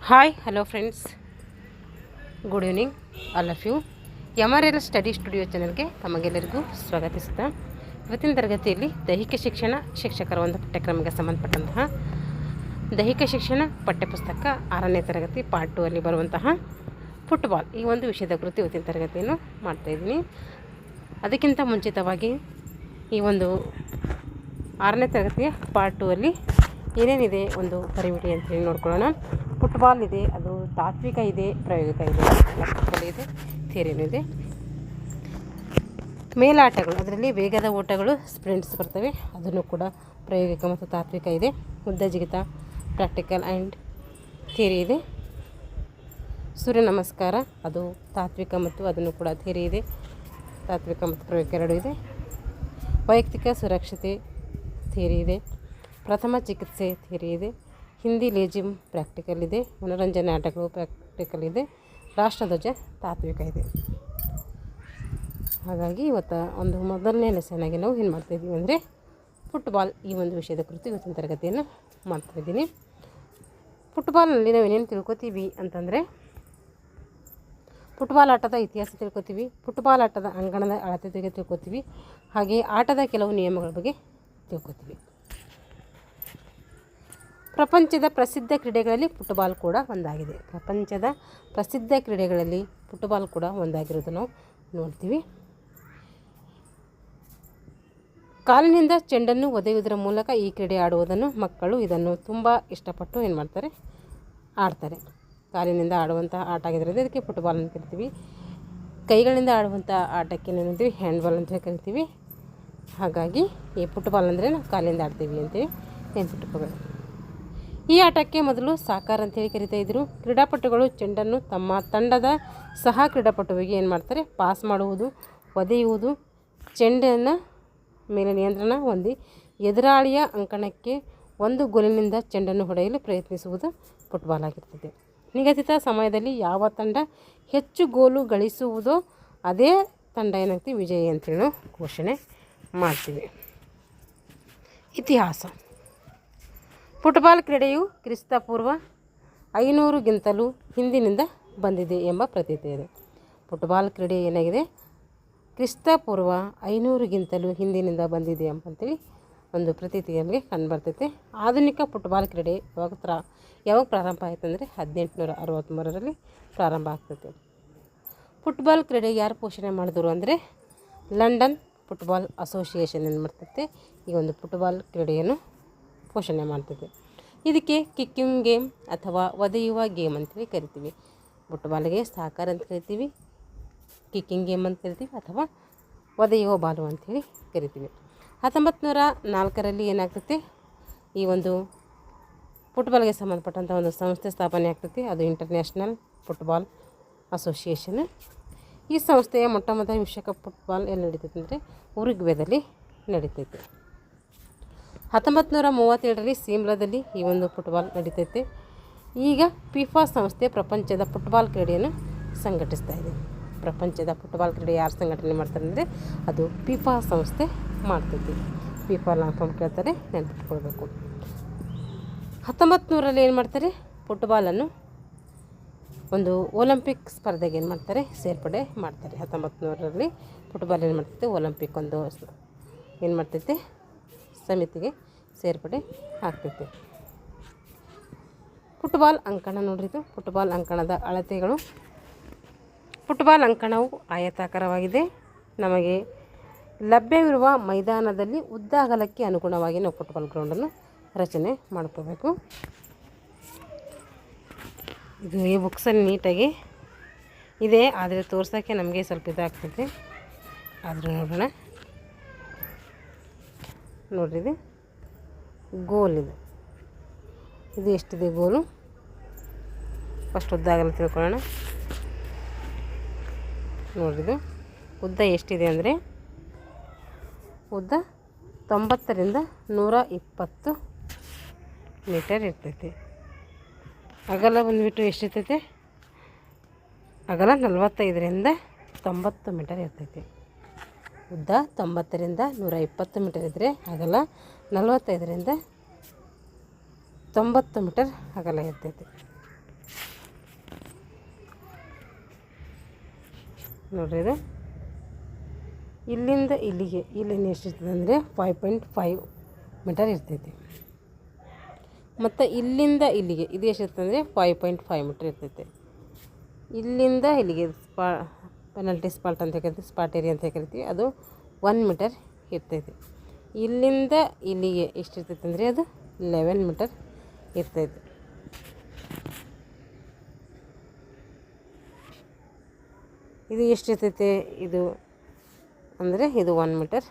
Hi hello friends, good evening all of you. MRL study studio ಚಾನಲ್ಗೆ ತಮಗೆಲ್ಲರಿಗೂ ಸ್ವಾಗತಿಸುತ್ತಾ ಇವತ್ತಿನ ತರಗತಿಯಲ್ಲಿ ದೈಹಿಕ ಶಿಕ್ಷಣ ಶಿಕ್ಷಕರ ಒಂದು ಪಠ್ಯಕ್ರಮಕ್ಕೆ ಸಂಬಂಧಪಟ್ಟಂತಹ ದೈಹಿಕ ಶಿಕ್ಷಣ ಪಠ್ಯಪುಸ್ತಕ 6ನೇ ತರಗತಿ ಪಾರ್ಟ್ 2 ಅಲ್ಲಿ ಬರುವಂತಹ ಫುಟ್ಬಾಲ್ ಈ ಒಂದು ವಿಷಯದ ಕುರಿತು ಇವತ್ತಿನ ತರಗತಿಯನ್ನು ಮಾಡ್ತಾಯಿದ್ದೀನಿ. ಅದಕ್ಕಿಂತ ಮುಂಚಿತವಾಗಿ ಈ ಒಂದು 6ನೇ ತರಗತಿಯ ಪಾರ್ಟ್ 2 ಅಲ್ಲಿ ಏನೇನಿದೆ ಒಂದು ಪರಿಮಿತಿ ಅಂತೇಳಿ ನೋಡ್ಕೊಳ್ಳೋಣ. ಫುಟ್ಬಾಲ್ ಇದೆ, ಅದು ತಾತ್ವಿಕ ಇದೆ, ಪ್ರಾಯೋಗಿಕ ಇದೆ, ಇದೆ, ಥಿಯರಿನೂ ಇದೆ. ಮೇಲಾಟಗಳು, ಅದರಲ್ಲಿ ವೇಗದ ಓಟಗಳು ಸ್ಪ್ರಿಂಟ್ಸ್ ಬರ್ತವೆ, ಅದನ್ನು ಕೂಡ ಪ್ರಾಯೋಗಿಕ ಮತ್ತು ತಾತ್ವಿಕ ಇದೆ. ಉದ್ದ ಜಿಗಿತ ಪ್ರಾಕ್ಟಿಕಲ್ ಆ್ಯಂಡ್ ಥಿಯರಿ ಇದೆ. ಸೂರ್ಯ ನಮಸ್ಕಾರ ಅದು ತಾತ್ವಿಕ ಮತ್ತು ಅದನ್ನು ಕೂಡ ಥಿಯರಿ ಇದೆ, ತಾತ್ವಿಕ ಮತ್ತು ಪ್ರಾಯೋಗಿಕ ಎರಡೂ ಇದೆ. ವೈಯಕ್ತಿಕ ಸುರಕ್ಷತೆ ಥಿಯರಿ ಇದೆ. ಪ್ರಥಮ ಚಿಕಿತ್ಸೆ ಥಿಯರಿ ಇದೆ. ಹಿಂದಿ ಲೇಜಿಮ್ ಪ್ರಾಕ್ಟಿಕಲ್ ಇದೆ. ಮನೋರಂಜನೆ ಆಟಗಳು ಪ್ರಾಕ್ಟಿಕಲ್ ಇದೆ. ರಾಷ್ಟ್ರಧ್ವಜ ತಾತ್ವಿಕ ಇದೆ. ಹಾಗಾಗಿ ಇವತ್ತು ಒಂದು ಮೊದಲನೇ ಲೆಸನ್ನಾಗಿ ನಾವು ಏನು ಮಾಡ್ತಾಯಿದ್ದೀವಿ ಅಂದರೆ ಫುಟ್ಬಾಲ್ ಈ ಒಂದು ವಿಷಯದ ಕುರಿತು ಇವತ್ತಿನ ತರಗತಿಯನ್ನು ಮಾಡ್ತಾಯಿದ್ದೀನಿ. ಫುಟ್ಬಾಲ್ನಲ್ಲಿ ನಾವು ಏನೇನು ತಿಳ್ಕೊತೀವಿ ಅಂತಂದರೆ ಫುಟ್ಬಾಲ್ ಆಟದ ಇತಿಹಾಸ ತಿಳ್ಕೊತೀವಿ, ಫುಟ್ಬಾಲ್ ಆಟದ ಅಂಗಣದ ಅಳತೆ ಬಗ್ಗೆ ತಿಳ್ಕೊತೀವಿ, ಹಾಗೆ ಆಟದ ಕೆಲವು ನಿಯಮಗಳ ಬಗ್ಗೆ ತಿಳ್ಕೊತೀವಿ. ಪ್ರಪಂಚದ ಪ್ರಸಿದ್ಧ ಕ್ರೀಡೆಗಳಲ್ಲಿ ಫುಟ್ಬಾಲ್ ಕೂಡ ಒಂದಾಗಿದೆ. ಪ್ರಪಂಚದ ಪ್ರಸಿದ್ಧ ಕ್ರೀಡೆಗಳಲ್ಲಿ ಫುಟ್ಬಾಲ್ ಕೂಡ ಒಂದಾಗಿರೋದು ನಾವು ನೋಡ್ತೀವಿ. ಕಾಲಿನಿಂದ ಚೆಂಡನ್ನು ಒದೆಯುವುದರ ಮೂಲಕ ಈ ಕ್ರೀಡೆ ಆಡುವುದನ್ನು ಮಕ್ಕಳು ಇದನ್ನು ತುಂಬ ಇಷ್ಟಪಟ್ಟು ಏನು ಮಾಡ್ತಾರೆ, ಆಡ್ತಾರೆ. ಕಾಲಿನಿಂದ ಆಡುವಂಥ ಆಟ ಆಗಿರೋದು ಇದಕ್ಕೆ ಫುಟ್ಬಾಲ್ ಅಂತ ಕರಿತೀವಿ. ಕೈಗಳಿಂದ ಆಡುವಂಥ ಆಟಕ್ಕೆ ಏನಂತೀವಿ, ಹ್ಯಾಂಡ್ಬಾಲ್ ಅಂತ ಕರಿತೀವಿ. ಹಾಗಾಗಿ ಈ ಫುಟ್ಬಾಲ್ ಅಂದರೆ ನಾವು ಕಾಲಿಂದ ಆಡ್ತೀವಿ ಅಂತೇಳಿ ನೆನ್ಪಿಟ್ಕೋಬೇಕು. ಈ ಆಟಕ್ಕೆ ಮೊದಲು ಸಾಕಾರ ಅಂತೇಳಿ ಕರಿತಾಯಿದ್ರು. ಕ್ರೀಡಾಪಟುಗಳು ಚೆಂಡನ್ನು ತಮ್ಮ ತಂಡದ ಸಹ ಕ್ರೀಡಾಪಟುವಿಗೆ ಏನು ಮಾಡ್ತಾರೆ, ಪಾಸ್ ಮಾಡುವುದು, ಒದೆಯುವುದು, ಚೆಂಡನ್ನು ಮೇಲೆ ನಿಯಂತ್ರಣ ಹೊಂದಿ ಎದುರಾಳಿಯ ಅಂಕಣಕ್ಕೆ ಒಂದು ಗೋಲಿನಿಂದ ಚೆಂಡನ್ನು ಹೊಡೆಯಲು ಪ್ರಯತ್ನಿಸುವುದು ಫುಟ್ಬಾಲ್ ಆಗಿರ್ತದೆ. ನಿಗದಿತ ಸಮಯದಲ್ಲಿ ಯಾವ ತಂಡ ಹೆಚ್ಚು ಗೋಲು ಗಳಿಸುವುದೋ ಅದೇ ತಂಡ ಏನಾಗ್ತೀವಿ ವಿಜಯಿ ಅಂತೇಳಿ ನಾವು ಘೋಷಣೆ ಮಾಡ್ತೀವಿ. ಇತಿಹಾಸ. ಫುಟ್ಬಾಲ್ ಕ್ರೀಡೆಯು ಕ್ರಿಸ್ತಪೂರ್ವ 500ಗಿಂತಲೂ ಹಿಂದಿನಿಂದ ಬಂದಿದೆ ಎಂಬ ಪ್ರತೀತಿ ಇದೆ. ಫುಟ್ಬಾಲ್ ಕ್ರೀಡೆ ಏನಾಗಿದೆ, ಕ್ರಿಸ್ತಪೂರ್ವ 500ಗಿಂತಲೂ ಹಿಂದಿನಿಂದ ಬಂದಿದೆ ಅಂತೇಳಿ ಒಂದು ಪ್ರತೀತಿ ನಮಗೆ ಕಂಡುಬರ್ತೈತೆ. ಆಧುನಿಕ ಫುಟ್ಬಾಲ್ ಕ್ರೀಡೆ ಯಾವಾಗ ಪ್ರಾರಂಭ ಆಯಿತು ಅಂದರೆ 1863ರಲ್ಲಿ ಪ್ರಾರಂಭ ಆಗ್ತೈತೆ. ಫುಟ್ಬಾಲ್ ಕ್ರೀಡೆ ಯಾರು ಪೋಷಣೆ ಮಾಡಿದ್ರು ಅಂದರೆ ಲಂಡನ್ ಫುಟ್ಬಾಲ್ ಅಸೋಸಿಯೇಷನ್ ಏನು ಮಾಡ್ತೈತೆ ಈ ಒಂದು ಫುಟ್ಬಾಲ್ ಕ್ರೀಡೆಯನ್ನು ಪೋಷಣೆ ಮಾಡ್ತೈತೆ. ಇದಕ್ಕೆ ಕಿಕ್ಕಿಂಗ್ ಗೇಮ್ ಅಥವಾ ಒದೆಯುವ ಗೇಮ್ ಅಂತೇಳಿ ಕರಿತೀವಿ. ಫುಟ್ಬಾಲ್ಗೆ ಸಾಕರ್ ಅಂತ ಕರಿತೀವಿ, ಕಿಕ್ಕಿಂಗ್ ಗೇಮ್ ಅಂತ ಕರಿತೀವಿ, ಅಥವಾ ಒದೆಯುವ ಬಾಲು ಅಂಥೇಳಿ ಕರಿತೀವಿ. 1904ರಲ್ಲಿ ಏನಾಗ್ತೈತೆ, ಈ ಒಂದು ಫುಟ್ಬಾಲ್ಗೆ ಸಂಬಂಧಪಟ್ಟಂಥ ಒಂದು ಸಂಸ್ಥೆ ಸ್ಥಾಪನೆ ಆಗ್ತೈತಿ. ಅದು ಇಂಟರ್ನ್ಯಾಷನಲ್ ಫುಟ್ಬಾಲ್ ಅಸೋಸಿಯೇಷನ್. ಈ ಸಂಸ್ಥೆಯ ಮೊಟ್ಟ ಮೊದಲ ವಿಶ್ವಕಪ್ ಫುಟ್ಬಾಲ್ ಎಲ್ಲಿ ನಡೀತೈತೆ ಅಂದರೆ ಉರುಗ್ವೇದಲ್ಲಿ ನಡೀತೈತೆ. 1937ರಲ್ಲಿ ಸೀಮ್ಲಾದಲ್ಲಿ ಈ ಒಂದು ಫುಟ್ಬಾಲ್ ನಡೀತೈತೆ. ಈಗ ಫಿಫಾ ಸಂಸ್ಥೆ ಪ್ರಪಂಚದ ಫುಟ್ಬಾಲ್ ಕ್ರೀಡೆಯನ್ನು ಸಂಘಟಿಸ್ತಾ ಇದೆ. ಪ್ರಪಂಚದ ಫುಟ್ಬಾಲ್ ಕ್ರೀಡೆ ಯಾರು ಸಂಘಟನೆ ಮಾಡ್ತಾರೆ ಅಂದರೆ ಅದು ಫಿಫಾ ಸಂಸ್ಥೆ ಮಾಡ್ತೈತಿ. ಫಿಫಾ ಲಾಂಗ್ ಕೇಳ್ತಾರೆ, ನೆನಪಿಟ್ಕೊಳ್ಬೇಕು. 1900ರಲ್ಲಿ ಏನು ಮಾಡ್ತಾರೆ, ಫುಟ್ಬಾಲನ್ನು ಒಂದು ಒಲಿಂಪಿಕ್ ಸ್ಪರ್ಧೆಗೆ ಏನು ಮಾಡ್ತಾರೆ, ಸೇರ್ಪಡೆ ಮಾಡ್ತಾರೆ. 1900ರಲ್ಲಿ ಫುಟ್ಬಾಲ್ ಏನು ಮಾಡ್ತೈತೆ, ಒಲಿಂಪಿಕ್ ಒಂದು ಏನು ಮಾಡ್ತೈತೆ ಸಮಿತಿಗೆ ಸೇರ್ಪಡೆ ಆಗ್ತೈತೆ. ಫುಟ್ಬಾಲ್ ಅಂಕಣ ನೋಡ್ರಿದು ಫುಟ್ಬಾಲ್ ಅಂಕಣದ ಅಳತೆಗಳು. ಫುಟ್ಬಾಲ್ ಅಂಕಣವು ಆಯತಾಕಾರವಾಗಿದೆ. ನಮಗೆ ಲಭ್ಯವಿರುವ ಮೈದಾನದಲ್ಲಿ ಉದ್ದ ಅಗಲಕ್ಕೆ ಅನುಗುಣವಾಗಿ ನಾವು ಫುಟ್ಬಾಲ್ ಗ್ರೌಂಡನ್ನು ರಚನೆ ಮಾಡ್ಕೋಬೇಕು. ಇದು ಈ ಬುಕ್ಸಲ್ಲಿ ನೀಟಾಗಿ ಇದೆ, ಆದರೆ ತೋರ್ಸೋಕ್ಕೆ ನಮಗೆ ಸ್ವಲ್ಪ ಇದಾಗ್ತೈತೆ. ಆದರೂ ನೋಡೋಣ. ನೋಡ್ರಿ, ಇದು ಗೋಲ್, ಇದು ಎಷ್ಟಿದೆ ಗೋಲು ಫಸ್ಟ್ ಉದ್ದ ಆಗಲ್ಲ ತಿಳ್ಕೊಳ್ಳೋಣ. ನೋಡ್ರಿ, ಇದು ಉದ್ದ ಎಷ್ಟಿದೆ ಅಂದರೆ ಉದ್ದ 90ರಿಂದ 120 ಮೀಟರ್ ಇರ್ತೈತೆ. ಅಗಲ ಬಂದುಬಿಟ್ಟು ಎಷ್ಟಿರ್ತೈತೆ, ಅಗಲ 45ರಿಂದ 90 ಮೀಟರ್ ಇರ್ತೈತೆ. ಉದ್ದ 90ರಿಂದ 120 ಮೀಟರ್ ಇದ್ದರೆ ಅಗಲ 45ರಿಂದ 90 ಮೀಟರ್ ಅಗಲ ಇರ್ತೈತೆ. ನೋಡಿರಿ ಇದು ಇಲ್ಲಿಂದ ಇಲ್ಲಿಗೆ ಇಲ್ಲಿಂದ ಎಷ್ಟಿರ್ತದೆ ಅಂದರೆ 5.5 ಮೀಟರ್ ಇರ್ತೈತಿ. ಮತ್ತು ಇಲ್ಲಿಂದ ಇಲ್ಲಿಗೆ ಇದು ಎಷ್ಟಿರ್ತದೆ ಅಂದರೆ 5.5 ಮೀಟರ್ ಇರ್ತೈತೆ. ಇಲ್ಲಿಂದ ಇಲ್ಲಿಗೆ ಪೆನಲ್ಟಿ ಸ್ಪಾಟ್ ಅಂತ ಕರಿತೀವಿ, ಸ್ಪಾಟ್ ಏರಿಯಾ ಅಂತ ಕರಿತೀವಿ, ಅದು 1 ಮೀಟರ್ ಇರ್ತೈತಿ. ಇಲ್ಲಿಂದ ಇಲ್ಲಿಗೆ ಎಷ್ಟಿರ್ತೈತೆ ಅಂದರೆ ಅದು 11 ಮೀಟರ್ ಇರ್ತೈತೆ. ಇದು ಎಷ್ಟಿರ್ತೈತೆ ಇದು ಅಂದರೆ ಇದು 1 ಮೀಟರ್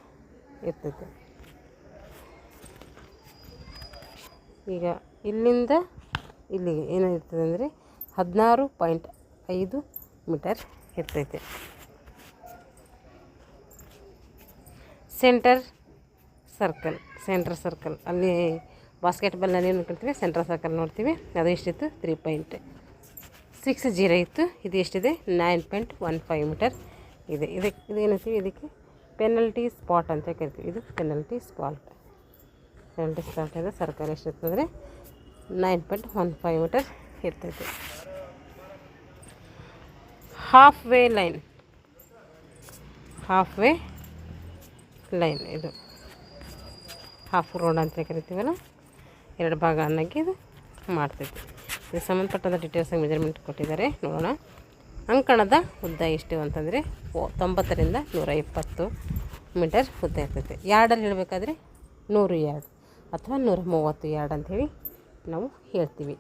ಇರ್ತೈತೆ. ಈಗ ಇಲ್ಲಿಂದ ಇಲ್ಲಿಗೆ ಏನಾಗಿರ್ತದೆ ಅಂದರೆ 16.5 ಮೀಟರ್ ಇರ್ತೈತೆ. ಸೆಂಟರ್ ಸರ್ಕಲ್ ಅಲ್ಲಿ ಬಾಸ್ಕೆಟ್ಬಾಲ್ನಲ್ಲಿ ಏನು ಕರಿತೀವಿ ಸೆಂಟ್ರಲ್ ಸರ್ಕಲ್ ನೋಡ್ತೀವಿ, ಅದು ಎಷ್ಟಿತ್ತು 3.60 ಇತ್ತು. ಇದು ಎಷ್ಟಿದೆ 9.15 ಮೀಟರ್ ಇದೆ. ಇದೇನಂತೀವಿ ಇದಕ್ಕೆ ಪೆನಲ್ಟಿ ಸ್ಪಾಟ್ ಅಂತ ಕರಿತೀವಿ. ಇದು ಪೆನಲ್ಟಿ ಸ್ಪಾಟ್ ಇದೆ. ಸರ್ಕಲ್ ಎಷ್ಟಿರ್ತದೆ ಅಂದರೆ 9.15 ಮೀಟರ್ ಇರ್ತೈತೆ. ಹಾಫ್ ವೇ ಲೈನ್ ಇದು ಹಾಫ್ ರೋಡ್ ಅಂತ ಕರಿತೀವಲ್ಲ, 2 ಭಾಗ ಅನ್ನೋಕ್ಕೆ ಇದು ಮಾಡ್ತೈತಿ. ಇದು ಸಂಬಂಧಪಟ್ಟಂಥ ಡೀಟೇಲ್ಸಾಗಿ ಮೆಜರ್ಮೆಂಟ್ ಕೊಟ್ಟಿದ್ದಾರೆ, ನೋಡೋಣ. ಅಂಕಣದ ಉದ್ದ ಎಷ್ಟು ಅಂತಂದರೆ 90ರಿಂದ 120 ಮೀಟರ್ ಉದ್ದ ಇರ್ತೈತೆ. ಯಾರ್ಡಲ್ಲಿ ಹೇಳಬೇಕಾದ್ರೆ 100 ಯಾರ್ಡ್ ಅಥವಾ 130 ಯಾರ್ಡ್ ಅಂಥೇಳಿ ನಾವು ಹೇಳ್ತೀವಿ.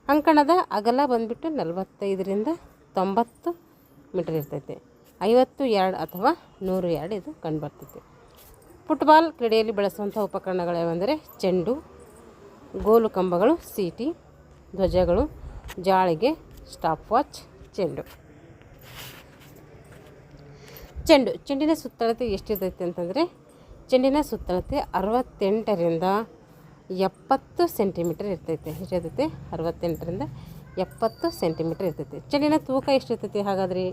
ಅಂಕಣದ ಅಗಲ ಬಂದುಬಿಟ್ಟು 45ರಿಂದ 90 ಮೀಟರ್ ಇರ್ತೈತೆ. 50 ಯಾರ್ಡ್ ಅಥವಾ 100 ಯಾರ್ಡ್ ಇದು ಕಂಡುಬರ್ತೈತೆ. ಫುಟ್ಬಾಲ್ ಕ್ರೀಡೆಯಲ್ಲಿ ಬಳಸುವಂಥ ಉಪಕರಣಗಳು ಯಾವೆಂದರೆ ಚೆಂಡು, ಗೋಲು ಕಂಬಗಳು, ಸೀಟಿ, ಧ್ವಜಗಳು, ಜಾಳಿಗೆ, ಸ್ಟಾಪ್ ವಾಚ್, ಚೆಂಡಿನ ಸುತ್ತಳತೆ ಎಷ್ಟಿರ್ತೈತೆ ಅಂತಂದರೆ ಚೆಂಡಿನ ಸುತ್ತಳತೆ 68ರಿಂದ 70 ಸೆಂಟಿಮೀಟರ್ ಇರ್ತೈತೆ. ಎಷ್ಟಿರ್ತೈತೆ 68ರಿಂದ 70 ಸೆಂಟಿಮೀಟರ್ ಇರ್ತೈತೆ. ಚೆಂಡಿನ ತೂಕ ಎಷ್ಟಿರ್ತೈತಿ ಹಾಗಾದರೆ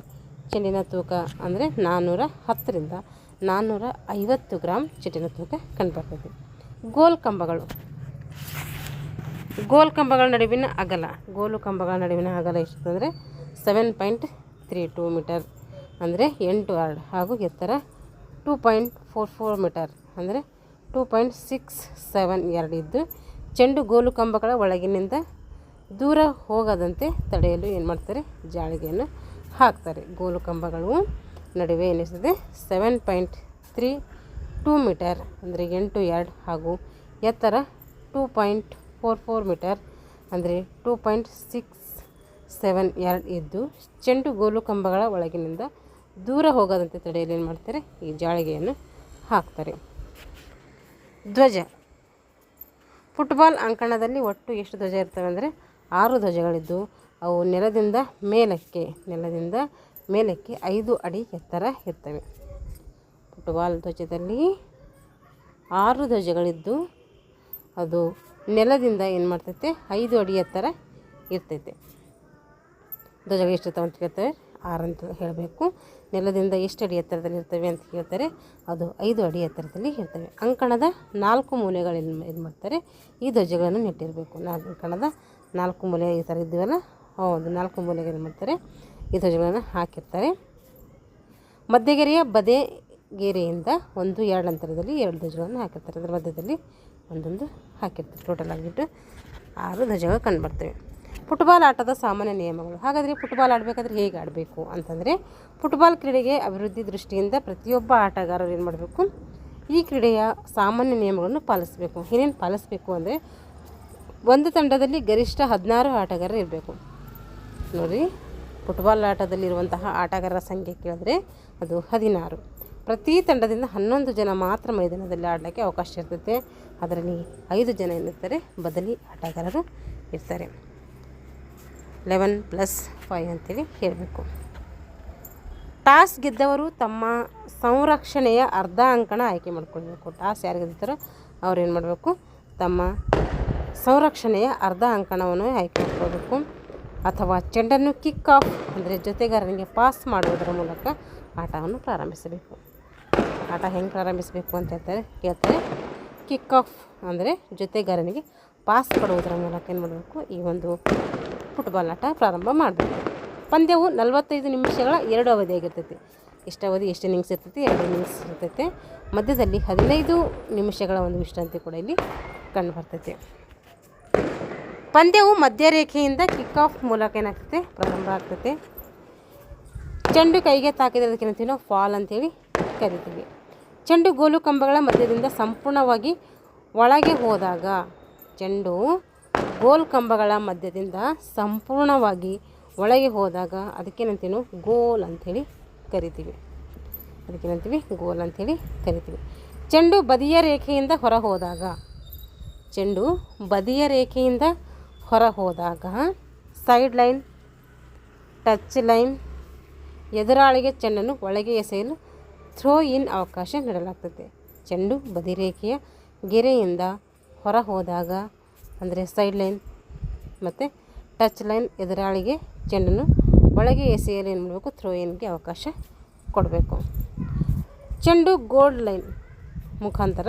ಚೆಂಡಿನ ತೂಕ ಅಂದರೆ 410ರಿಂದ 450 ಗ್ರಾಮ್ ಚೆಂಡಿನ ತೂಕ ಕಂಡುಬರ್ತೈತಿ. ಗೋಲು ಕಂಬಗಳ ನಡುವಿನ ಅಗಲ ಎಷ್ಟಿರ್ತಂದರೆ 7.32 ಮೀಟರ್ ಅಂದರೆ 8 ಯಾರ್ಡ್ ಹಾಗೂ ಎತ್ತರ 2.44 ಮೀಟರ್ ಅಂದರೆ 2.67 ಯಾರ್ಡ್ ಇದ್ದು ಚೆಂಡು ಗೋಲು ಕಂಬಗಳ ಒಳಗಿನಿಂದ ದೂರ ಹೋಗದಂತೆ ತಡೆಯಲು ಏನು ಮಾಡ್ತಾರೆ ಜಾಳಿಗೆಯನ್ನು ಹಾಕ್ತಾರೆ. ಗೋಲು ಕಂಬಗಳು ನಡುವೆ ಏನಿರ್ತದೆ 7.32 ಮೀಟರ್ ಅಂದರೆ 8 ಯಾರ್ಡ್ ಹಾಗೂ ಎತ್ತರ 2.44 ಮೀಟರ್ ಅಂದರೆ 2.67 ಯಾರ್ಡ್ ಇದ್ದು ಚೆಂಡು ಗೋಲು ಕಂಬಗಳ ಒಳಗಿನಿಂದ ದೂರ ಹೋಗದಂತೆ ತಡೆಯಲು ಏನು ಮಾಡ್ತಾರೆ ಈ ಜಾಳಿಗೆಯನ್ನು ಹಾಕ್ತಾರೆ. ಧ್ವಜ. ಫುಟ್ಬಾಲ್ ಅಂಕಣದಲ್ಲಿ ಒಟ್ಟು ಎಷ್ಟು ಧ್ವಜ ಇರ್ತವೆ ಅಂದರೆ 6 ಧ್ವಜಗಳಿದ್ದು ಅವು ನೆಲದಿಂದ ಮೇಲಕ್ಕೆ 5 ಅಡಿ ಎತ್ತರ ಇರ್ತವೆ. ಫುಟ್ಬಾಲ್ ಧ್ವಜದಲ್ಲಿ 6 ಧ್ವಜಗಳಿದ್ದು ಅದು ನೆಲದಿಂದ ಏನು ಮಾಡ್ತೈತೆ 5 ಅಡಿ ಎತ್ತರ ಇರ್ತೈತೆ. ಧ್ವಜಗಳು ಎಷ್ಟಿರ್ತವೆ ಅಂತ ಕೇಳ್ತಾರೆ 6 ಅಂತ ಹೇಳಬೇಕು. ನೆಲದಿಂದ ಎಷ್ಟು ಅಡಿ ಎತ್ತರದಲ್ಲಿ ಇರ್ತವೆ ಅಂತ ಕೇಳ್ತಾರೆ, ಅದು 5 ಅಡಿ ಎತ್ತರದಲ್ಲಿ ಇರ್ತವೆ. ಅಂಕಣದ 4 ಮೂಲೆಗಳಲ್ಲಿ ಏನು ಮಾಡ್ತಾರೆ ಈ ಧ್ವಜಗಳನ್ನು ನೆಟ್ಟಿರಬೇಕು. ಅಂಕಣದ 4 ಮೂಲೆ ಈ ಥರ ಇದ್ದೀವಲ್ಲ, ಹೌದು 4 ಮೂಲೆಗೆ ಏನು ಮಾಡ್ತಾರೆ ಈ ಧ್ವಜಗಳನ್ನು ಹಾಕಿರ್ತಾರೆ. ಮಧ್ಯಗೆರೆಯ ಬದಿಗೆರೆಯಿಂದ 1 ಯಾರ್ಡ್ ಅಂತರದಲ್ಲಿ 2 ಧ್ವಜಗಳನ್ನು ಹಾಕಿರ್ತಾರೆ. ಅದರ ಮಧ್ಯದಲ್ಲಿ ಒಂದೊಂದು ಹಾಕಿರ್ತಾರೆ. ಟೋಟಲ್ ಆಗಿಬಿಟ್ಟು 6 ಧ್ವಜಗಳು ಕಂಡುಬರ್ತವೆ. ಫುಟ್ಬಾಲ್ ಆಟದ ಸಾಮಾನ್ಯ ನಿಯಮಗಳು. ಹಾಗಾದರೆ ಫುಟ್ಬಾಲ್ ಆಡಬೇಕಾದ್ರೆ ಹೇಗೆ ಆಡಬೇಕು ಅಂತಂದರೆ ಫುಟ್ಬಾಲ್ ಕ್ರೀಡೆಗೆ ಅಭಿವೃದ್ಧಿ ದೃಷ್ಟಿಯಿಂದ ಪ್ರತಿಯೊಬ್ಬ ಆಟಗಾರರು ಏನು ಮಾಡಬೇಕು ಈ ಕ್ರೀಡೆಯ ಸಾಮಾನ್ಯ ನಿಯಮಗಳನ್ನು ಪಾಲಿಸಬೇಕು. ಏನೇನು ಪಾಲಿಸಬೇಕು ಅಂದರೆ ಒಂದು ತಂಡದಲ್ಲಿ ಗರಿಷ್ಠ 16 ಆಟಗಾರರು ಇರಬೇಕು. ನೋಡಿ, ಫುಟ್ಬಾಲ್ ಆಟದಲ್ಲಿರುವಂತಹ ಆಟಗಾರರ ಸಂಖ್ಯೆ ಕೇಳಿದ್ರೆ ಅದು 16. ಪ್ರತಿ ತಂಡದಿಂದ 11 ಜನ ಮಾತ್ರ ಮೈದಾನದಲ್ಲಿ ಆಡಲಿಕ್ಕೆ ಅವಕಾಶ ಇರ್ತೈತೆ. ಅದರಲ್ಲಿ 5 ಜನ ಏನಿರ್ತಾರೆ ಬದಲಿ ಆಟಗಾರರು ಇರ್ತಾರೆ. 11+5 ಅಂತೇಳಿ ಹೇಳಬೇಕು. ಟಾಸ್ ಗೆದ್ದವರು ತಮ್ಮ ಸಂರಕ್ಷಣೆಯ ಅರ್ಧ ಅಂಕಣ ಆಯ್ಕೆ ಮಾಡ್ಕೊಳ್ಬೇಕು. ಟಾಸ್ ಯಾರು ಗೆದ್ದಿರ್ತಾರೋ ಅವ್ರು ಏನು ಮಾಡಬೇಕು ತಮ್ಮ ಸಂರಕ್ಷಣೆಯ ಅರ್ಧ ಅಂಕಣವನ್ನು ಆಯ್ಕೆ ಮಾಡ್ಕೊಳ್ಬೇಕು. ಅಥವಾ ಚೆಂಡನ್ನು ಕಿಕ್ ಆಫ್ ಅಂದರೆ ಜೊತೆಗಾರನಿಗೆ ಪಾಸ್ ಮಾಡುವುದರ ಮೂಲಕ ಆಟವನ್ನು ಪ್ರಾರಂಭಿಸಬೇಕು. ಆಟ ಹೆಂಗೆ ಪ್ರಾರಂಭಿಸಬೇಕು ಅಂತ ಕೇಳ್ತಾರೆ. ಕಿಕ್ ಆಫ್ ಅಂದರೆ ಜೊತೆಗಾರನಿಗೆ ಪಾಸ್ ಕೊಡುವುದರ ಮೂಲಕ ಏನು ಮಾಡಬೇಕು ಈ ಒಂದು ಫುಟ್ಬಾಲ್ ಆಟ ಪ್ರಾರಂಭ ಮಾಡಬೇಕು. ಪಂದ್ಯವು 45 ನಿಮಿಷಗಳ 2 ಅವಧಿಯಾಗಿರ್ತೈತಿ. ಎಷ್ಟು ಅವಧಿ, ಎಷ್ಟು ಇನ್ನಿಂಗ್ಸ್ ಇರ್ತೈತಿ? 2 ಇನ್ನಿಂಗ್ಸ್ ಇರ್ತೈತೆ. ಮಧ್ಯದಲ್ಲಿ 15 ನಿಮಿಷಗಳ ಒಂದು ವಿಶ್ರಾಂತಿ ಕೂಡ ಇಲ್ಲಿ ಕಂಡು ಬರ್ತೈತಿ. ಪಂದ್ಯವು ಮಧ್ಯರೇಖೆಯಿಂದ ಕಿಕ್ ಆಫ್ ಮೂಲಕ ಏನಾಗ್ತೈತೆ ಪ್ರಾರಂಭ ಆಗ್ತೈತೆ. ಚೆಂಡು ಕೈಗೆ ತಾಕಿದಕ್ಕೆ ಏನಂತೀವಿ ನಾವು ಫಾಲ್ ಅಂತೇಳಿ ಕರಿತೀವಿ. ಚೆಂಡು ಗೋಲು ಕಂಬಗಳ ಮಧ್ಯದಿಂದ ಸಂಪೂರ್ಣವಾಗಿ ಒಳಗೆ ಹೋದಾಗ, ಚೆಂಡು ಗೋಲ್ ಕಂಬಗಳ ಮಧ್ಯದಿಂದ ಸಂಪೂರ್ಣವಾಗಿ ಒಳಗೆ ಹೋದಾಗ ಅದಕ್ಕೇನಂತೀವಿ ನಾವು ಗೋಲ್ ಅಂಥೇಳಿ ಕರಿತೀವಿ. ಅದಕ್ಕೇನಂತೀವಿ ಗೋಲ್ ಅಂಥೇಳಿ ಕರಿತೀವಿ. ಚೆಂಡು ಬದಿಯ ರೇಖೆಯಿಂದ ಹೊರ ಹೋದಾಗ, ಚೆಂಡು ಬದಿಯ ರೇಖೆಯಿಂದ ಹೊರ ಹೋದಾಗ ಸೈಡ್ ಲೈನ್, ಟಚ್ ಲೈನ್, ಎದುರಾಳಿಗೆ ಚೆಂಡನ್ನು ಒಳಗೆ ಎಸೆಯಲು ಥ್ರೋ ಇನ್ ಅವಕಾಶ ನೀಡಲಾಗ್ತದೆ. ಚೆಂಡು ಬದಿರೇಖೆಯ ಗೆರೆಯಿಂದ ಹೊರ ಹೋದಾಗ ಅಂದರೆ ಸೈಡ್ ಲೈನ್ ಮತ್ತು ಟಚ್ ಲೈನ್, ಎದುರಾಳಿಗೆ ಚೆಂಡನ್ನು ಒಳಗೆ ಎಸೆಯಲು ಏನು ಮಾಡಬೇಕು, ಥ್ರೋ ಇನ್ಗೆ ಅವಕಾಶ ಕೊಡಬೇಕು. ಚೆಂಡು ಗೋಲ್ ಲೈನ್ ಮುಖಾಂತರ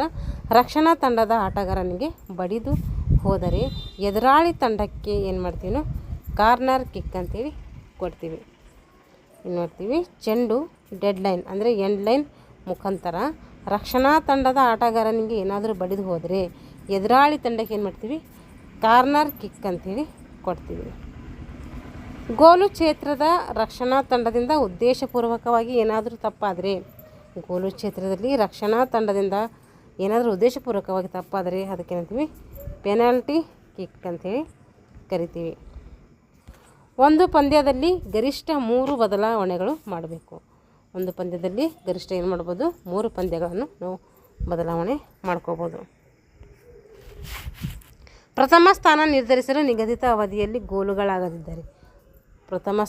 ರಕ್ಷಣಾ ತಂಡದ ಆಟಗಾರನಿಗೆ ಬಡಿದು ಹೋದರೆ ಎದುರಾಳಿ ತಂಡಕ್ಕೆ ಏನು ಮಾಡ್ತೀವಿ ನಾವು ಕಾರ್ನರ್ ಕಿಕ್ ಅಂತೇಳಿ ಕೊಡ್ತೀವಿ. ಏನು ಮಾಡ್ತೀವಿ, ಚೆಂಡು ಡೆಡ್ ಲೈನ್ ಅಂದರೆ ಎಂಡ್ ಲೈನ್ ಮುಖಾಂತರ ರಕ್ಷಣಾ ತಂಡದ ಆಟಗಾರನಿಗೆ ಏನಾದರೂ ಬಡಿದು ಹೋದರೆ ಎದುರಾಳಿ ತಂಡಕ್ಕೆ ಏನು ಮಾಡ್ತೀವಿ, ಕಾರ್ನರ್ ಕಿಕ್ ಅಂತೇಳಿ ಕೊಡ್ತೀವಿ. ಗೋಲು ಕ್ಷೇತ್ರದ ರಕ್ಷಣಾ ತಂಡದಿಂದ ಉದ್ದೇಶಪೂರ್ವಕವಾಗಿ ಏನಾದರೂ ತಪ್ಪಾದರೆ, ಗೋಲು ಕ್ಷೇತ್ರದಲ್ಲಿ ರಕ್ಷಣಾ ತಂಡದಿಂದ ಏನಾದರೂ ಉದ್ದೇಶಪೂರ್ವಕವಾಗಿ ತಪ್ಪಾದರೆ ಅದಕ್ಕೇನಂತೀವಿ ಪೆನಾಲ್ಟಿ ಕಿಕ್ ಅಂತೇಳಿ ಕರಿತೀವಿ. ಒಂದು ಪಂದ್ಯದಲ್ಲಿ ಗರಿಷ್ಠ 3 ಬದಲಾವಣೆಗಳು ಮಾಡಬೇಕು. ಒಂದು ಪಂದ್ಯದಲ್ಲಿ ಗರಿಷ್ಠ ಏನು ಮಾಡ್ಬೋದು, 3 ಪಂದ್ಯಗಳನ್ನು ನಾವು ಬದಲಾವಣೆ ಮಾಡ್ಕೋಬೋದು. ಪ್ರಥಮ ಸ್ಥಾನ ನಿರ್ಧರಿಸಲು ನಿಗದಿತ ಅವಧಿಯಲ್ಲಿ ಗೋಲುಗಳಾಗದಿದ್ದರೆ, ಪ್ರಥಮ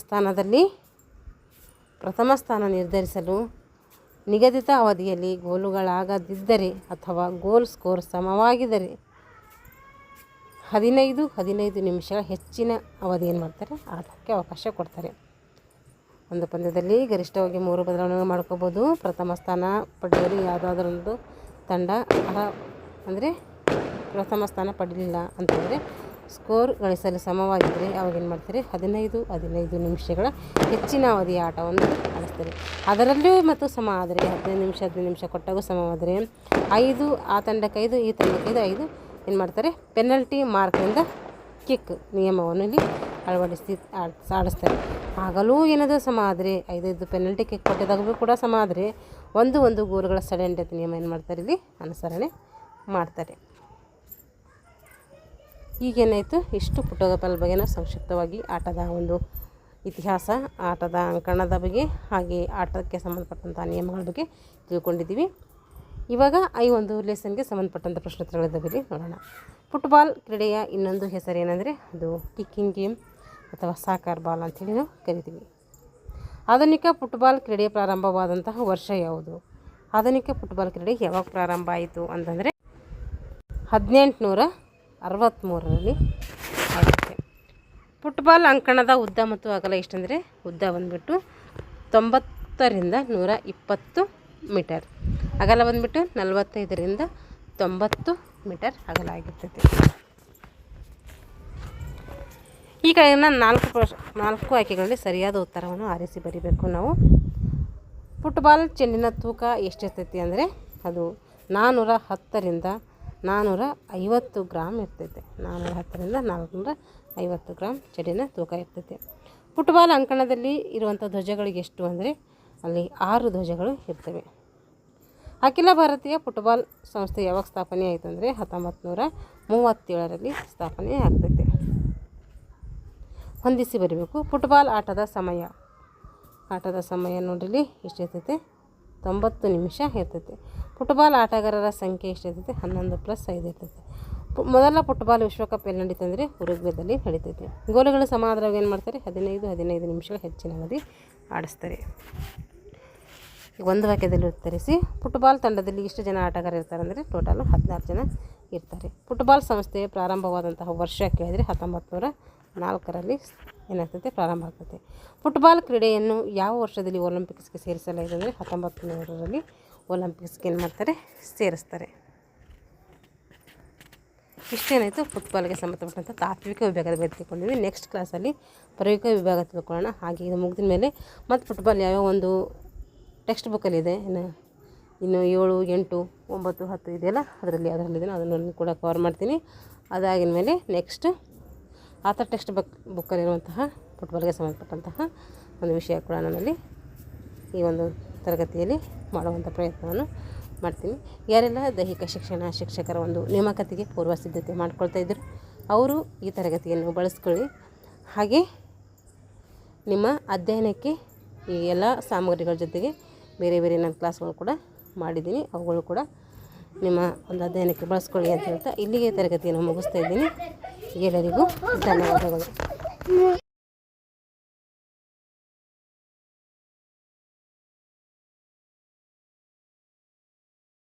ಸ್ಥಾನ ನಿರ್ಧರಿಸಲು ನಿಗದಿತ ಅವಧಿಯಲ್ಲಿ ಗೋಲುಗಳಾಗದಿದ್ದರೆ ಅಥವಾ ಗೋಲ್ ಸ್ಕೋರ್ ಸಮವಾಗಿದ್ದರೆ 15 ನಿಮಿಷಗಳ ಹೆಚ್ಚಿನ ಅವಧಿ ಏನು ಮಾಡ್ತಾರೆ, ಆಟಕ್ಕೆ ಅವಕಾಶ ಕೊಡ್ತಾರೆ. ಒಂದು ಪಂದ್ಯದಲ್ಲಿ ಗರಿಷ್ಠವಾಗಿ 3 ಬದಲಾವಣೆಗಳು ಮಾಡ್ಕೋಬೋದು. ಪ್ರಥಮ ಸ್ಥಾನ ಪಡೆಯಲು ಯಾವುದಾದ್ರೊಂದು ತಂಡ ಅಂದರೆ ಪ್ರಥಮ ಸ್ಥಾನ ಪಡೀಲಿಲ್ಲ ಅಂತಂದರೆ ಸ್ಕೋರ್ ಗಳಿಸಲು ಸಮವಾಗಿದ್ದರೆ ಅವಾಗ ಏನು ಮಾಡ್ತಾರೆ, 15 ನಿಮಿಷಗಳ ಹೆಚ್ಚಿನ ಅವಧಿಯ ಆಟವನ್ನು ಆಡಿಸ್ತಾರೆ. ಅದರಲ್ಲೂ ಮತ್ತು ಸಮ ಆದರೆ 15 ನಿಮಿಷ ಕೊಟ್ಟಾಗೂ ಸಮವಾದರೆ 5 ಆ ತಂಡಕ್ಕೆ 5 ಈ ತಂಡಕ್ಕೆ 5 ಏನು ಮಾಡ್ತಾರೆ, ಪೆನಲ್ಟಿ ಮಾರ್ಕ್ನಿಂದ ಕಿಕ್ ನಿಯಮವನ್ನು ಇಲ್ಲಿ ಅಳವಡಿಸಿ ಆಡಿಸ್ತಾರೆ. ಆಗಲೂ ಏನಾದರೂ ಸಮ ಆದರೆ 5 ಪೆನಲ್ಟಿ ಕಿಕ್ ಕೊಟ್ಟಿದಾಗಲೂ ಕೂಡ ಸಮ ಆದರೆ 1 ಗೋಲುಗಳ ಸಡನ್ ಡೆತ್ ನಿಯಮ ಏನು ಮಾಡ್ತಾರೆ, ಇಲ್ಲಿ ಅನುಸರಣೆ ಮಾಡ್ತಾರೆ. ಈಗೇನಾಯಿತು, ಇಷ್ಟು ಫುಟ್ಬಾಲ್ ಬಗ್ಗೆ ನಾವು ಸಂಕ್ಷಿಪ್ತವಾಗಿ ಆಟದ ಒಂದು ಇತಿಹಾಸ, ಆಟದ ಅಂಕಣದ ಬಗ್ಗೆ ಹಾಗೆ ಆಟಕ್ಕೆ ಸಂಬಂಧಪಟ್ಟಂಥ ನಿಯಮಗಳ ಬಗ್ಗೆ ತಿಳ್ಕೊಂಡಿದ್ದೀವಿ. ಇವಾಗ ಈ ಒಂದು ಲೆಸನ್ಗೆ ಸಂಬಂಧಪಟ್ಟಂಥ ಪ್ರಶ್ನೋತ್ತರಗಳ ಬಗ್ಗೆ ನೋಡೋಣ. ಫುಟ್ಬಾಲ್ ಕ್ರೀಡೆಯ ಇನ್ನೊಂದು ಹೆಸರೇನೆಂದರೆ ಅದು ಕಿಕ್ಕಿಂಗ್ ಗೇಮ್ ಅಥವಾ ಸಾಕರ್ ಬಾಲ್ ಅಂಥೇಳಿ ನಾವು ಕರಿತೀವಿ. ಆಧುನಿಕ ಫುಟ್ಬಾಲ್ ಕ್ರೀಡೆ ಪ್ರಾರಂಭವಾದಂತಹ ವರ್ಷ ಯಾವುದು? ಆಧುನಿಕ ಫುಟ್ಬಾಲ್ ಕ್ರೀಡೆ ಯಾವಾಗ ಪ್ರಾರಂಭ ಆಯಿತು ಅಂತಂದರೆ 1863ರಲ್ಲಿ ಆಗುತ್ತೆ. ಫುಟ್ಬಾಲ್ ಅಂಕಣದ ಉದ್ದ ಮತ್ತು ಅಗಲ ಎಷ್ಟಂದರೆ ಉದ್ದ ಬಂದುಬಿಟ್ಟು 90ರಿಂದ 120 ಮೀಟರ್, ಅಗಲ ಬಂದುಬಿಟ್ಟು 45ರಿಂದ 90 ಮೀಟರ್ ಅಗಲ ಆಗಿರ್ತೈತೆ. ಈ ಕೆಳಗಿನ 4 ಆಯ್ಕೆಗಳಲ್ಲಿ ಸರಿಯಾದ ಉತ್ತರವನ್ನು ಆರಿಸಿ ಬರೀಬೇಕು ನಾವು. ಫುಟ್ಬಾಲ್ ಚೆಂಡಿನ ತೂಕ ಎಷ್ಟಿರ್ತೈತಿ ಅಂದರೆ ಅದು 410ರಿಂದ 450 ಗ್ರಾಮ್ ಇರ್ತೈತೆ. 410ರಿಂದ 450 ಗ್ರಾಮ್ ಚೆಂಡಿನ ತೂಕ ಇರ್ತೈತೆ. ಫುಟ್ಬಾಲ್ ಅಂಕಣದಲ್ಲಿ ಇರುವಂಥ ಧ್ವಜಗಳಿಗೆ ಎಷ್ಟು ಅಂದರೆ ಅಲ್ಲಿ 6 ಧ್ವಜಗಳು ಇರ್ತವೆ. ಅಖಿಲ ಭಾರತೀಯ ಫುಟ್ಬಾಲ್ ಸಂಸ್ಥೆ ಯಾವಾಗ ಸ್ಥಾಪನೆ ಆಯಿತು ಅಂದರೆ 1937ರಲ್ಲಿ ಸ್ಥಾಪನೆ ಆಗ್ತೈತೆ. ಹೊಂದಿಸಿ ಬರೀಬೇಕು. ಫುಟ್ಬಾಲ್ ಆಟದ ಸಮಯ ನೋಡ್ರಿ ಎಷ್ಟಿರ್ತೈತೆ, 90 ನಿಮಿಷ ಇರ್ತೈತೆ. ಫುಟ್ಬಾಲ್ ಆಟಗಾರರ ಸಂಖ್ಯೆ ಎಷ್ಟಿರ್ತೈತೆ, 11+5 ಇರ್ತೈತೆ. ಮೊದಲ ಫುಟ್ಬಾಲ್ ವಿಶ್ವಕಪ್ ಎಲ್ಲಿ ನಡೀತಂದರೆ ಉರುಗ್ವೇದಲ್ಲಿ ನಡೀತೈತೆ. ಗೋಲುಗಳು ಸಮ ಆದಾಗ ಏನು ಮಾಡ್ತಾರೆ, 15 ನಿಮಿಷಗಳ ಹೆಚ್ಚಿನ ಅವಧಿ ಆಡಿಸ್ತಾರೆ. ಒಂದು ವಾಕ್ಯದಲ್ಲಿ ಉತ್ತರಿಸಿ. ಫುಟ್ಬಾಲ್ ತಂಡದಲ್ಲಿ ಎಷ್ಟು ಜನ ಆಟಗಾರ ಇರ್ತಾರೆ ಅಂದರೆ ಟೋಟಲು 16 ಜನ ಇರ್ತಾರೆ. ಫುಟ್ಬಾಲ್ ಸಂಸ್ಥೆ ಪ್ರಾರಂಭವಾದಂತಹ ವರ್ಷ ಕೇಳಿದರೆ 1904ರಲ್ಲಿ ಏನಾಗ್ತೈತೆ ಪ್ರಾರಂಭ ಆಗ್ತೈತೆ. ಫುಟ್ಬಾಲ್ ಕ್ರೀಡೆಯನ್ನು ಯಾವ ವರ್ಷದಲ್ಲಿ ಒಲಿಂಪಿಕ್ಸ್ಗೆ ಸೇರಿಸಲಾಗಿದೆ ಅಂದರೆ 1900ರಲ್ಲಿ ಒಲಿಂಪಿಕ್ಸ್ಗೆ ಏನು ಮಾಡ್ತಾರೆ, ಸೇರಿಸ್ತಾರೆ. ಇಷ್ಟೇನಾಯಿತು ಫುಟ್ಬಾಲ್ಗೆ ಸಂಬಂಧಪಟ್ಟಂಥ ತಾತ್ವಿಕ ವಿಭಾಗದ ಬಗ್ಗೆ ತಿಳ್ಕೊಂಡಿದ್ವಿ. ನೆಕ್ಸ್ಟ್ ಕ್ಲಾಸಲ್ಲಿ ಪ್ರಾಯೋಗಿಕ ವಿಭಾಗ ತಿಳ್ಕೊಳ್ಳೋಣ. ಹಾಗೆ ಇದು ಮುಗಿದ ಮೇಲೆ ಮತ್ತು ಫುಟ್ಬಾಲ್ ಯಾವ್ಯಾವ ಒಂದು ಟೆಕ್ಸ್ಟ್ ಬುಕ್ಕಲ್ಲಿದೆ, ಇನ್ನು 7, 8, 9, 10 ಇದೆಯಲ್ಲ, ಅದರಲ್ಲಿ ಅದರಲ್ಲಿದೆ, ಅದನ್ನು ಕೂಡ ಕವರ್ ಮಾಡ್ತೀನಿ. ಅದಾಗಿನ ಮೇಲೆ ನೆಕ್ಸ್ಟ್ ಆ ಥರ ಟೆಕ್ಸ್ಟ್ ಬುಕ್ಕಲ್ಲಿರುವಂತಹ ಫುಟ್ಬಾಲ್ಗೆ ಸಂಬಂಧಪಟ್ಟಂತಹ ಒಂದು ವಿಷಯ ಕೂಡ ನನ್ನಲ್ಲಿ ಈ ಒಂದು ತರಗತಿಯಲ್ಲಿ ಮಾಡುವಂಥ ಪ್ರಯತ್ನವನ್ನು ಮಾಡ್ತೀನಿ. ಯಾರೆಲ್ಲ ದೈಹಿಕ ಶಿಕ್ಷಣ ಶಿಕ್ಷಕರ ಒಂದು ನೇಮಕಾತಿಗೆ ಪೂರ್ವ ಸಿದ್ಧತೆ ಮಾಡ್ಕೊಳ್ತಾ ಇದ್ದರು ಅವರು ಈ ತರಗತಿಯನ್ನು ಬಳಸ್ಕೊಳ್ಳಿ. ಹಾಗೆ ನಿಮ್ಮ ಅಧ್ಯಯನಕ್ಕೆ ಈ ಎಲ್ಲ ಸಾಮಗ್ರಿಗಳ ಜೊತೆಗೆ ಬೇರೆ ಬೇರೆ ನಾನು ಕ್ಲಾಸ್ಗಳು ಕೂಡ ಮಾಡಿದ್ದೀನಿ, ಅವುಗಳು ಕೂಡ ನಿಮ್ಮ ಒಂದು ಅಧ್ಯಯನಕ್ಕೆ ಬಳಸ್ಕೊಳ್ಳಿ ಅಂತ ಹೇಳ್ತಾ ಇಲ್ಲಿಗೆ ತರಗತಿಯನ್ನು ಮುಗಿಸ್ತಾ ಇದ್ದೀನಿ. ಎಲ್ಲರಿಗೂ ಧನ್ಯವಾದಗಳು.